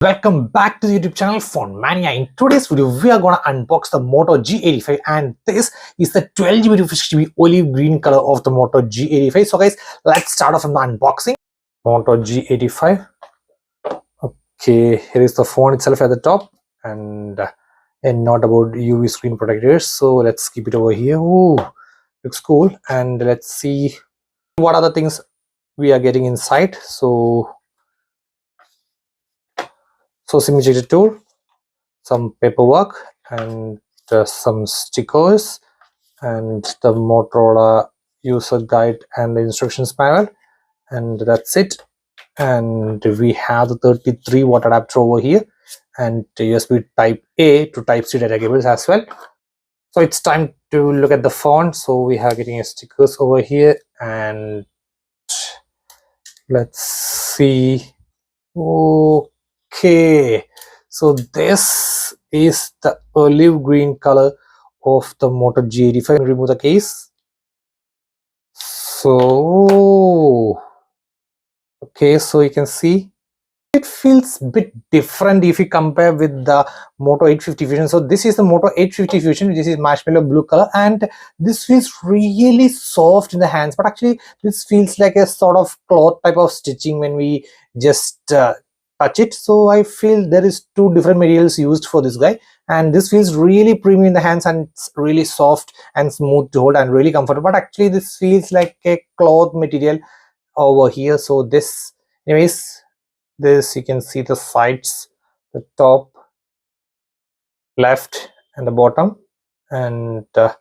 Welcome back to the YouTube channel Phone Mania. In today's video, we are going to unbox the Moto G85, and this is the 12GB to 50GB olive green color of the Moto G85. So guys, let's start off from the unboxing. Moto G85. Okay, here is the phone itself at the top, and a note about UV screen protectors. So let's keep it over here. Ooh, looks cool. And let's see what other things we are getting inside. So SIM ejector tool, some paperwork, and some stickers, and the Motorola user guide and the instructions manual, and that's it. And we have the 33-watt adapter over here, and USB type A to type C data cables as well. So it's time to look at the phone. So we are getting a stickers over here, and let's see. Okay, so this is the olive green color of the Moto G85. Remove the case. So okay, so you can see it feels a bit different if you compare with the Moto 850 Fusion. So this is the Moto 850 Fusion. This is marshmallow blue color, and this feels really soft in the hands, but actually this feels like a sort of cloth type of stitching when we just touch it. So I feel there is two different materials used for this guy, and this feels really premium in the hands, and it's really soft and smooth to hold and really comfortable. But actually this feels like a cloth material over here. So this, anyways, this you can see the sides, the top, left, and the bottom, and the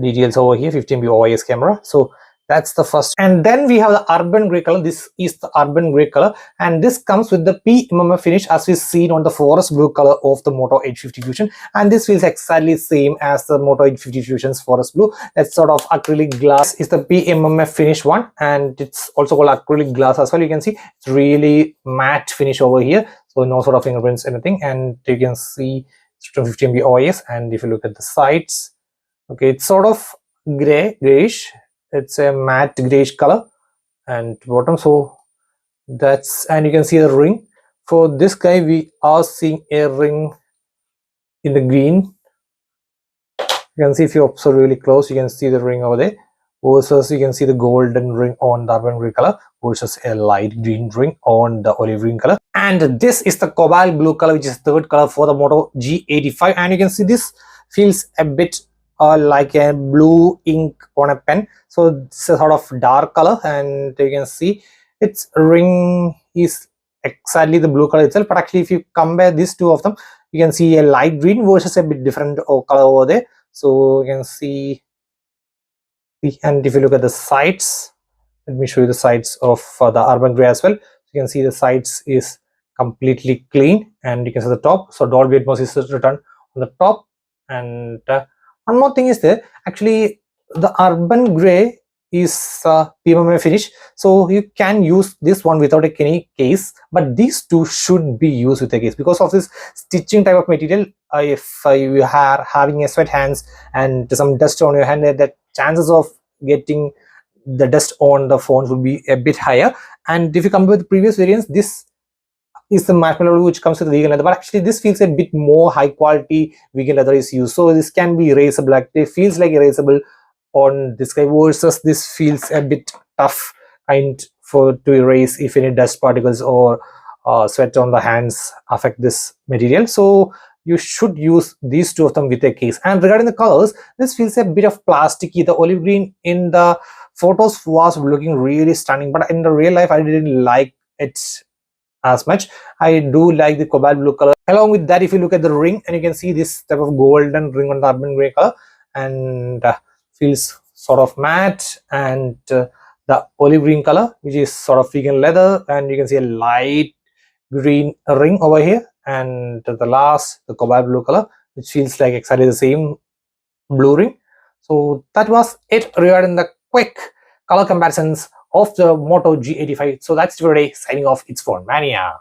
details over here. 15MP OIS camera. So that's the first, and then we have the urban gray color. This is the urban gray color, and this comes with the PMMA finish as we seen on the forest blue color of the Moto 850 Fusion, and this feels exactly same as the Moto 850 Fusion's forest blue. That sort of acrylic glass is the PMMA finish one, and it's also called acrylic glass as well. You can see it's really matte finish over here, so no sort of fingerprints, anything. And you can see it's 15MP OIS. And if you look at the sides, okay, it's sort of grayish. It's a matte grayish color, and bottom. So that's, and you can see the ring for this guy. We are seeing a ring in the green. You can see, if you observe really close, you can see the ring over there, versus you can see the golden ring on the urban gray color versus a light green ring on the olive green color. And this is the cobalt blue color, which is third color for the Moto G85. And you can see this feels a bit like a blue ink on a pen. So it's a sort of dark color, and you can see its ring is exactly the blue color itself. But actually if you compare these two of them, you can see a light green versus a bit different color over there. So you can see, and if you look at the sides, let me show you the sides of the urban gray as well. You can see the sides is completely clean, and you can see the top. So Dolby Atmos is written on the top. And one more thing is there, actually the urban gray is PMMA finish, so you can use this one without any case, but these two should be used with a case because of this stitching type of material. If you are having a sweat hands and some dust on your hand, the chances of getting the dust on the phone will be a bit higher. And if you compare with the previous variants, this is the marshmallow which comes with vegan leather, but actually this feels a bit more high quality vegan leather is used, so this can be erasable. Like it feels like erasable on this guy, versus this feels a bit tough kind to erase if any dust particles or sweat on the hands affect this material. So you should use these two of them with a case. And regarding the colors, this feels a bit of plasticky. The olive green in the photos was looking really stunning, but in the real life I didn't like it as much. I do like the cobalt blue color. Along with that, if you look at the ring, and you can see this type of golden ring on the urban gray color, and feels sort of matte, and the olive green color, which is sort of vegan leather, and you can see a light green ring over here, and the last, the cobalt blue color, which feels like exactly the same blue ring. So that was it regarding the quick color comparisons of the Moto G85. So that's today, signing off. It's Phone Mania.